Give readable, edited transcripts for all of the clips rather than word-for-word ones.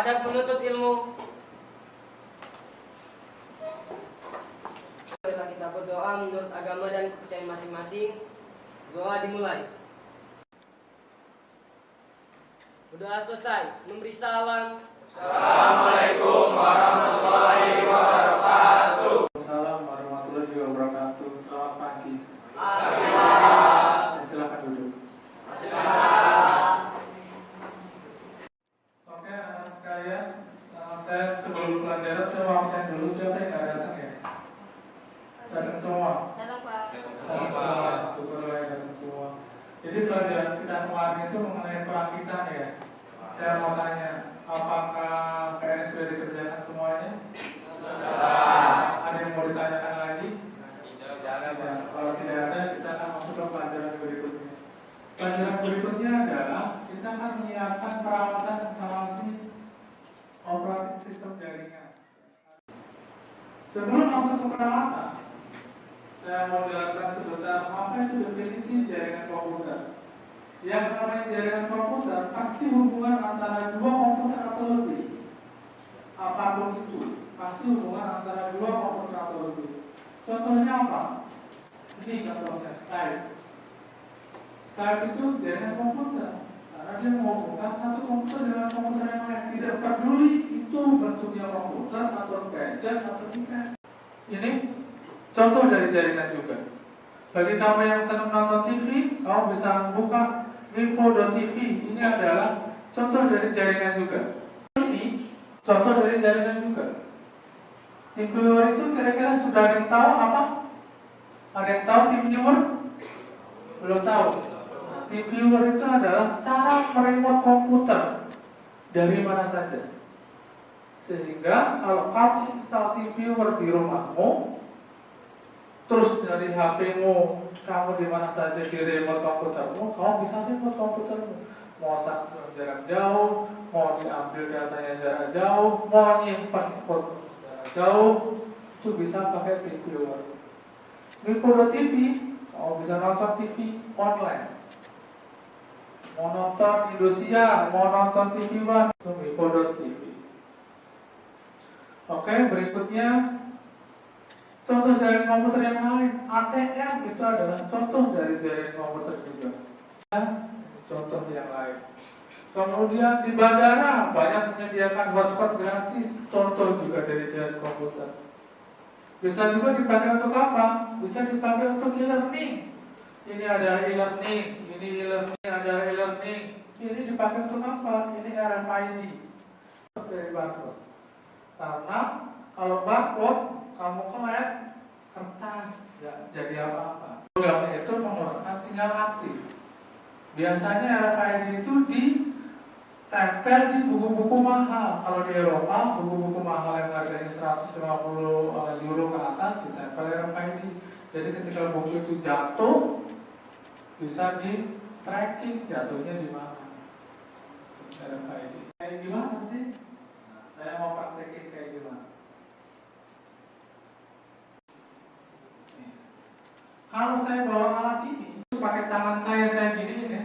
adab menuntut ilmu. Kita berdoa menurut agama dan kepercayaan masing-masing. Doa dimulai. Berdoa selesai. Memberi salam. Assalamualaikum warahmatullahi wabarakatuh. Assalamualaikum warahmatullahi wabarakatuh. Selamat pagi. Silakan duduk. Oke, anak sekalian, saya sebelum pelajaran saya mau absen dulu. Siapa yang nggak datang ya? Datang semua. Datang Pak. Datang semua. Syukurlah ya, datang semua. Jadi pelajaran kita kemarin itu mengenai perakitan ya. Saya mau tanya, apakah PNS sudah dikerjakan semuanya? Ada yang mau ditanyakan lagi? Tidak. Kalau tidak ada, kita akan masuk ke pelajaran berikutnya. Pelajaran berikutnya adalah kita akan menyiapkan perawatan instalasi operating sistem jaringan. Sebelum masuk ke perawatan, saya mau jelaskan sebentar apa itu definisi jaringan komputer. Yang namanya jaringan komputer pasti hubungan antara dua komputer atau lebih. Apapun itu, pasti hubungan antara dua komputer atau lebih. Contohnya apa? Ini contohnya Skype. Skype itu jaringan komputer. Karena dia menghubungkan satu komputer dengan komputer yang lain. Tidak peduli itu bentuknya komputer atau gadget atau tidak. Ini contoh dari jaringan juga. Bagi kamu yang senang nonton TV, kamu bisa buka info.tv. Ini adalah contoh dari jaringan juga. Ini contoh dari jaringan juga. Tim viewer itu kira-kira sudah ada yang tahu apa? Ada yang tahu tim viewer? Belum tahu. Tim viewer itu adalah cara meremote komputer dari mana saja. Sehingga kalau kamu install tim viewer di rumahmu, terus dari HP-mu, kamu di mana saja di remote komputermu, kamu bisa remote komputermu. Mau sampai jarak jauh, mau diambil datanya jarak jauh, mau nyimpan foto jarak jauh, itu bisa pakai tim viewer. Info.tv, kamu bisa nonton TV online. Mau nonton Indosiar, mau nonton TV One, itu info.tv. Oke, berikutnya contoh jaringan komputer yang lain. ATM itu adalah contoh dari jaringan komputer juga. Contoh yang lain. Kemudian di bandara banyak menyediakan hotspot gratis, contoh juga dari jaringan komputer. Bisa juga dipakai untuk apa? Bisa dipakai untuk e-learning. Ini ada e-learning, ini e-learning, ada e-learning. Ini dipakai untuk apa? Ini RFID dari barcode. Karena kalau barcode kamu kelek kertas, nggak jadi apa-apa. Program itu mengeluarkan sinyal aktif. Biasanya RFID itu ditempel di buku-buku mahal. Kalau di Eropa, buku-buku mahal yang harganya 150 euro ke atas ditempel RFID. Jadi ketika buku itu jatuh, bisa di tracking jatuhnya di mana. RFID. Kayak gimana sih? Nah, saya mau praktekin kayak gimana. Kalau saya bawa alat ini, terus pakai tangan saya gini ya,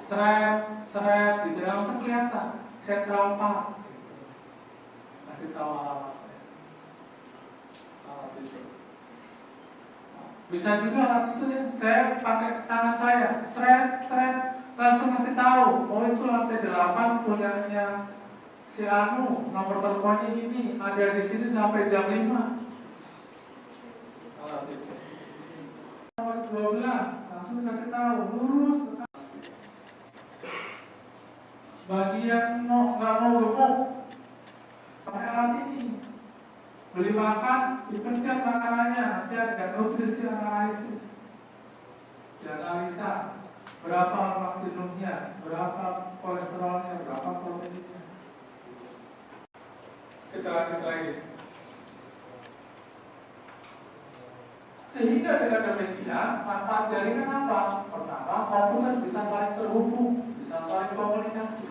seret, gitu, langsung kelihatan. Saya terompak, kasih tahu alamatnya. Alat itu. Bisa juga alat itu ya, saya pakai tangan saya, seret, langsung kasih tahu. Oh itu lantai 8 punyanya si Anu, nomor teleponnya ini ada di sini sampai jam 5. Alat itu. 12 langsung dikasih tahu lurus. Bagi yang nggak mau gemuk, pakai alat ini. Beli makan, dipencet makanannya, nanti ada nutrisi analisis, dianalisa berapa lemak jenuhnya, berapa kolesterolnya, berapa proteinnya. Kita lanjut lagi. Sehingga dengan demikian, manfaat jaringan apa? Pertama, komputer bisa saling terhubung, bisa saling komunikasi.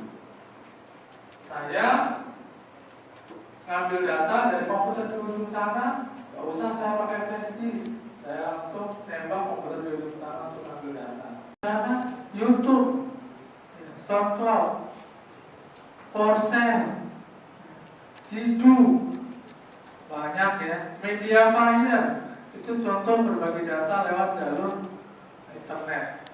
Saya ngambil data dari komputer di ujung sana, nggak usah saya pakai flash disk, saya langsung nembak komputer di ujung sana untuk ngambil data. Karena YouTube, SoundCloud, Foursquare, Jidu, banyak ya. Mediafire, itu contoh berbagi data lewat jalur internet.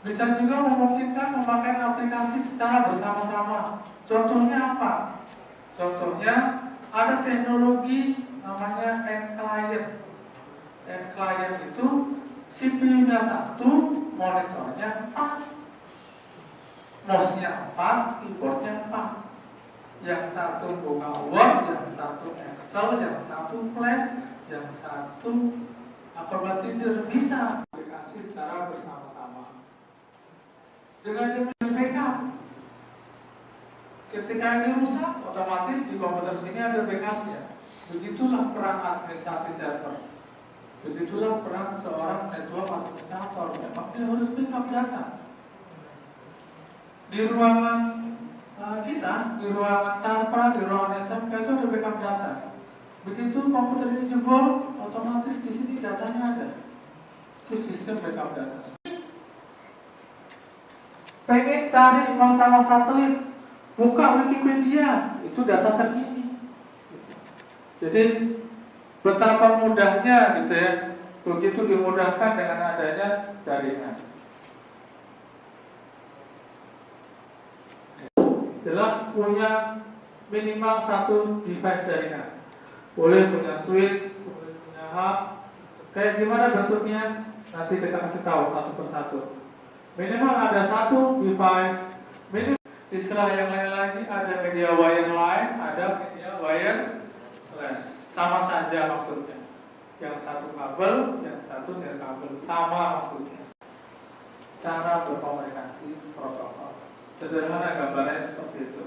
Bisa juga memungkinkan memakai aplikasi secara bersama-sama. Contohnya apa? Contohnya ada teknologi namanya end client. End client itu CPU-nya 1, monitornya 4, mouse-nya 4, keyboard-nya 4. Yang satu buka Word, yang satu Excel, yang satu Flash, yang satu Acrobat Reader, bisa aplikasi secara bersama-sama. Dengan demikian backup, ketika ini rusak, otomatis di komputer sini ada backupnya. Begitulah peran administrasi server. Begitulah peran seorang network administrator. Memang dia harus backup data. Di ruangan kita, di ruangan Sarpa, di ruangan SMK itu ada backup data. Begitu komputer ini jebol, otomatis di sini datanya ada. Itu sistem backup data. Pengen cari masalah satelit, buka Wikipedia, itu data terkini. Jadi betapa mudahnya gitu ya, begitu dimudahkan dengan adanya jaringan. Jelas punya minimal satu device jaringan. Boleh punya switch, boleh punya hub. Kayak gimana bentuknya? Nanti kita kasih tahu satu persatu. Minimal ada satu device. Minimal istilah yang lain lagi, ada media wireline, ada media wireless. Sama saja maksudnya. Yang satu kabel, yang satu kabel, sama maksudnya. Cara berkomunikasi protokol. Sederhana gambarnya seperti itu.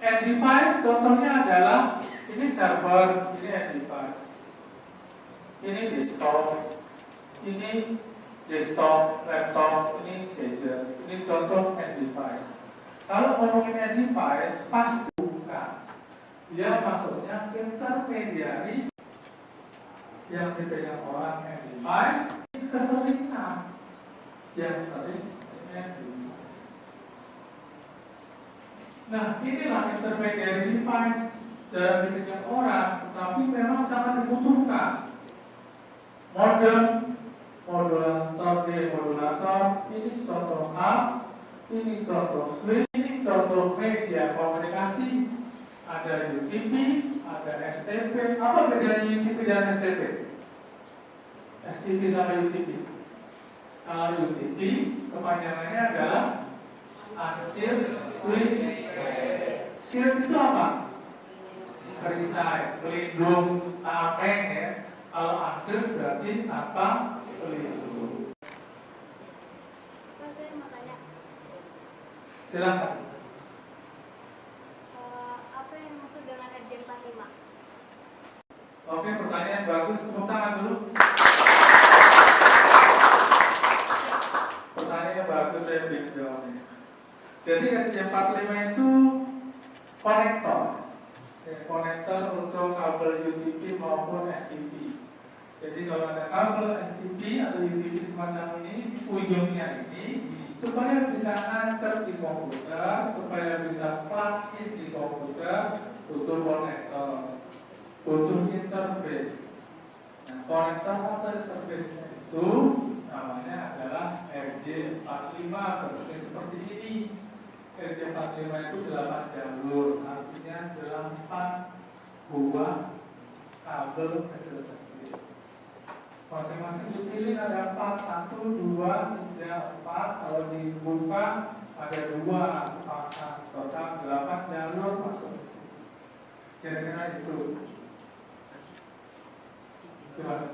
End device contohnya adalah ini server, ini end device. Ini desktop, laptop, ini gadget. Ini contoh end device. Kalau ngomongin end device, pasti bukan. Dia maksudnya intermediary yang dipegang orang end device, keseringan yang sering end device. Nah, inilah intermediary device dalam dipegang orang, tapi memang sangat dibutuhkan. Modulator, ini contoh hub, ini contoh switch, ini contoh media komunikasi. Ada UTP, ada STP. Apa bedanya UTP dan STP? STP sama UTP. Kalau UTP kepanjangannya adalah Unsealed Twist. Shield itu apa? Perisai, pelindung tameng ya. Kalau unsealed berarti apa? Pelindung. Pak, saya mau tanya. Silakan. Apa yang maksud dengan RJ45? Oke, pertanyaan bagus. Tepuk tangan dulu. Pertanyaannya bagus, saya beri jawabnya. Jadi RJ45 itu konektor. Konektor untuk kabel UTP maupun STP. Jadi kalau ada kabel STP atau UTP semacam ini, ujungnya ini supaya bisa nancap di komputer, supaya bisa plug in di komputer, butuh konektor, butuh interface. Nah, konektor atau interface itu namanya adalah RJ45, bentuknya seperti ini. RJ45 itu 8 jalur, artinya 8 buah kabel kecil-kecil. Masing-masing dipilih ada 4, 1, 2, 3, 4. Kalau dibuka ada 2 sepasang, total 8 jalur masuk ke sini. Kira-kira itu. Gimana?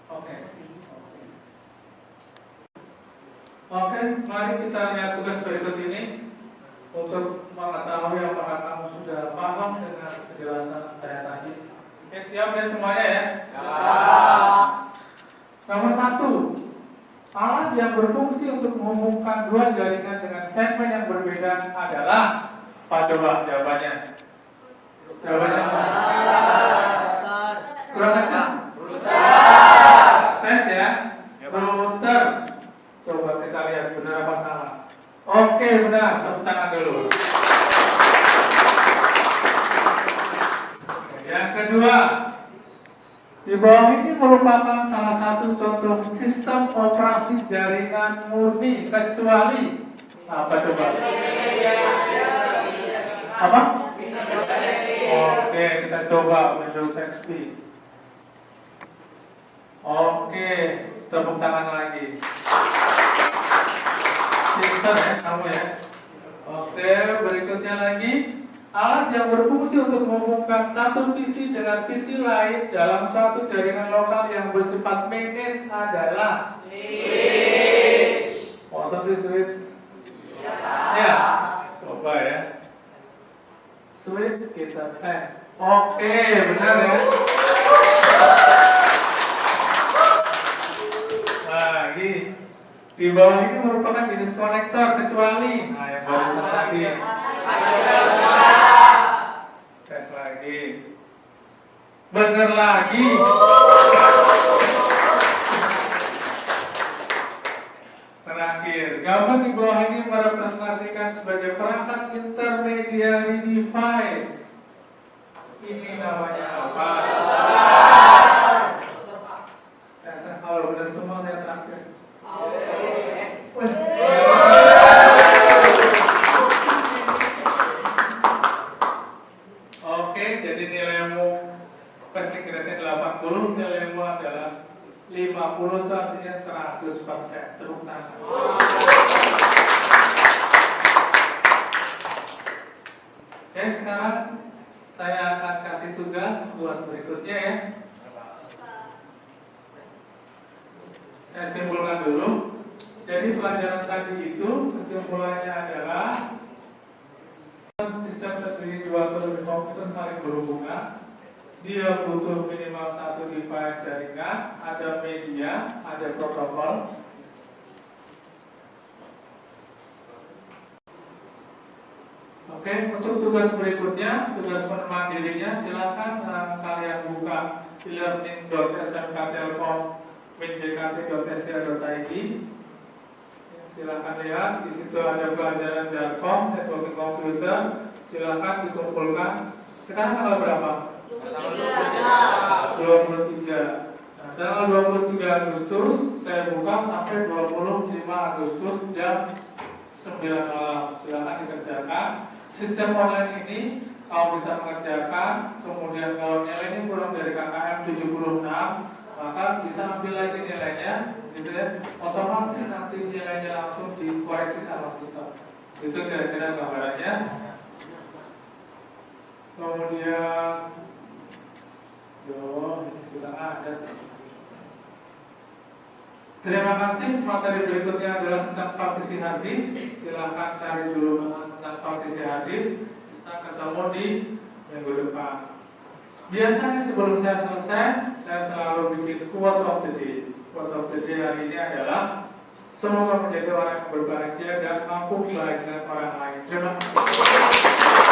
Oke. Oke, mari kita lihat tugas berikut ini untuk mengetahui apakah kamu sudah paham dengan penjelasan saya tadi. Oke, siap ya semuanya ya? Nomor 1, alat yang berfungsi untuk menghubungkan dua jaringan dengan segmen yang berbeda adalah apa coba jawabannya? Jawabannya apa? Kurang ajar? Tes ya? Router. Coba kita lihat benar apa salah. Oke, benar. tangan dulu. Yang kedua, di bawah ini merupakan salah satu contoh sistem operasi jaringan murni kecuali apa coba? Apa? Oke, kita coba Windows XP. Oke, tepuk tangan lagi. Pintar ya kamu ya. Oke, berikutnya lagi. Alat yang berfungsi untuk menghubungkan satu PC dengan PC lain dalam suatu jaringan lokal yang bersifat managed adalah switch. Masa sih switch? Ya, coba ya. Switch kita tes. Oke, benar ya. Lagi. Di bawah ini merupakan jenis konektor kecuali, nah yang barusan tadi. Tes lagi. Bener lagi. Terakhir, gambar di bawah ini merepresentasikan sebagai perangkat intermediary device. Ini namanya apa? Saya kalau benar semua saya terakhir. Oke, jadi nilaimu passing grade-nya 80, nilaimu adalah 50, itu artinya 100%. Tepuk tangan. Oke, sekarang saya akan kasih tugas buat berikutnya ya. Saya simpulkan dulu. Jadi pelajaran tadi itu kesimpulannya adalah sistem terdiri dua atau lebih komputer saling berhubungan. Dia butuh minimal satu device jaringan, ada media, ada protokol. Oke, untuk tugas berikutnya, tugas peneman dirinya, silakan kalian buka e-learning.smktelkom.jkt.sc.id. Silakan lihat, di situ ada pelajaran Jarkom, networking komputer. Silakan dikumpulkan. Sekarang tanggal berapa? 23. Nah, tanggal 23 Agustus saya buka sampai 25 Agustus jam 9 malam. Silakan dikerjakan. Sistem online ini kamu bisa mengerjakan. Kemudian kalau nilainya kurang dari KKM 76, maka bisa ambil lagi nilainya, gitu ya. Otomatis nanti nilainya langsung dikoreksi sama sistem. Itu kira-kira gambarannya. Kemudian, ini sudah ada. Terima kasih. Materi berikutnya adalah tentang partisi hard disk. Silahkan cari dulu tentang partisi hard disk. Kita ketemu di minggu depan. Biasanya sebelum saya selesai, saya selalu bikin quote of the day. Quote of the day hari ini adalah semoga menjadi orang yang berbahagia dan mampu membahagiakan orang lain. Terima kasih.